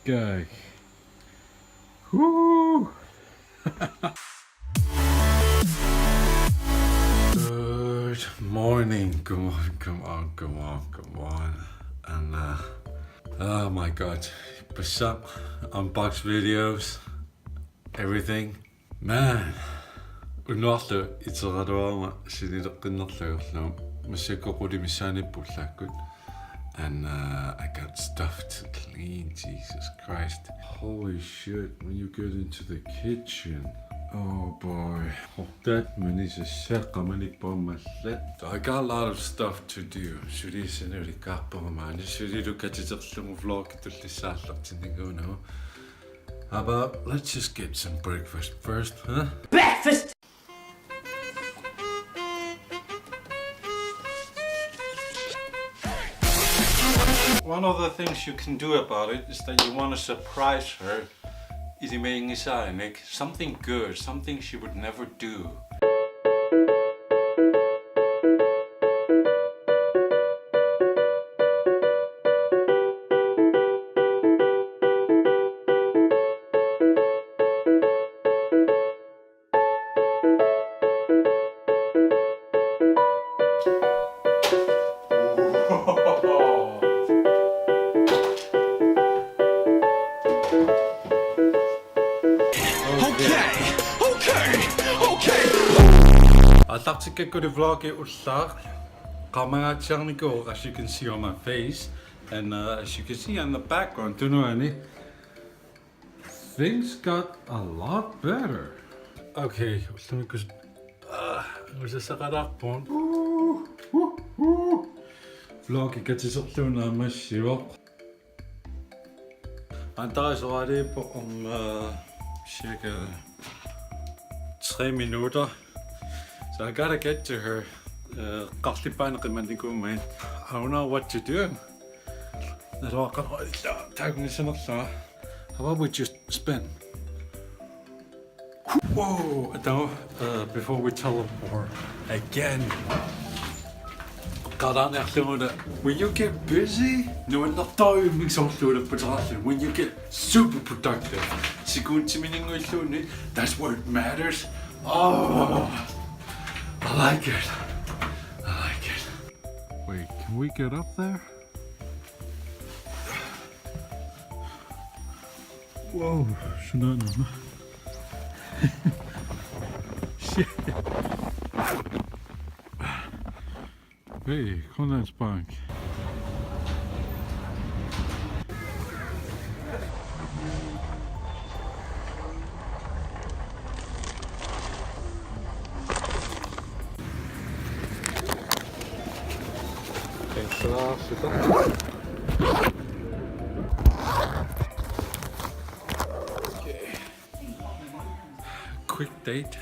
Go. Woo! Good morning. Come on. And oh my god. What's up? Unbox videos. Everything. Man. Unorlu iteratuama sinilekkinnerlugurlum massakkoqulimisaanippullakkut. And I got stuff to clean, Jesus Christ. Holy shit, when you get into the kitchen. Oh boy. That is a seqamanik pommallat. I got a lot of stuff to do. Surisanuriqarpamamaani surilukatiterlumu vlog tullisaallartiniguno. How about let's just get some breakfast first, huh? Breakfast! One of the things you can do about it is that you want to surprise her. Ulapingaatsiaq, something good, something she would never do. I'd like to get good vlog as you can see on my face, and as you can see on the background, things got a lot better. Okay, vlog ikatiserluna massiuq. Antarisarali om cirka 3 minutter. So I gotta get to her. I don't know what to do. How about we just spin? Whoa! Before we teleport again. When you get busy, when you get super productive, that's what matters. Oh, I like it. Wait, can we get up there? Whoa, shit. Hey, kom eens bank. Quick date,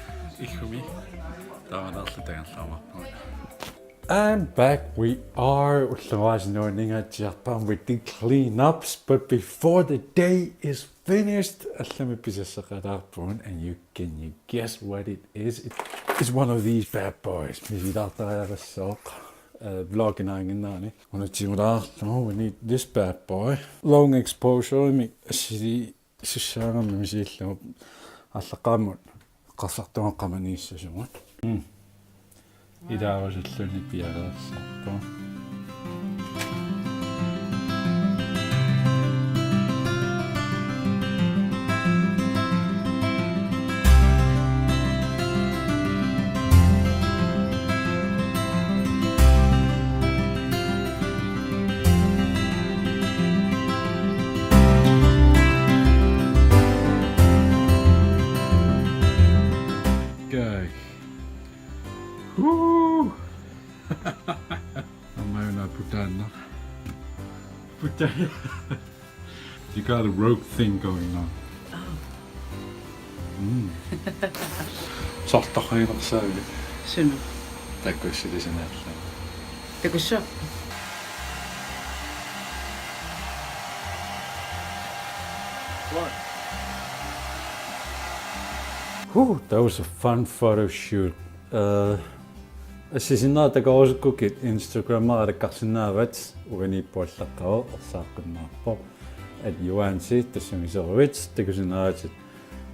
and back we are. We did cleanups, but before the day is finished, and you guess what it is? It's one of these bad boys. Vlogging we need this bad boy. Long exposure. Aappamut. Idaarusulluni pialersarpo. Woo! You got a rogue thing going on. Sortaqiinersaavik. Sunu. Takkussilisanaallu. Takussa. What? Whew, that was a fun photo shoot. Assisinaataqarusukkukit Instagrammaariqqarsinaavat uganiippuallaqqaru ersaaqqinnаарpo at Juaansi, Seersartut.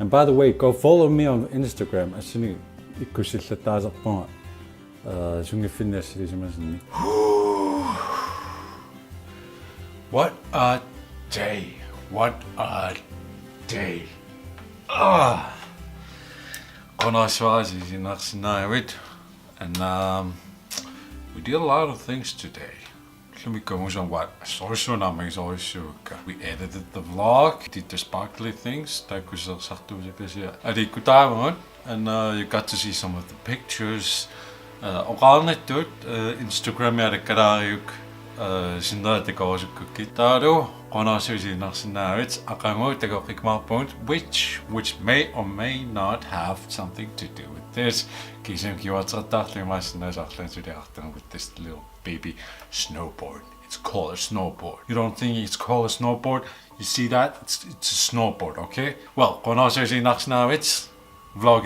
And by the way, go follow me on Instagram. Asuni ikkusillataasarpunga sungifinnassilisimaasinni. What a day. What a day. Nuannaarutingisinnaasaanik. And we did a lot of things today. We edited the vlog, did the sparkly things, and you got to see some of the pictures. Instagram which may or may not have something to do with this. With this little baby snowboard. It's called a snowboard. You don't think it's called a snowboard? You see that? It's a snowboard, okay? Well, vlog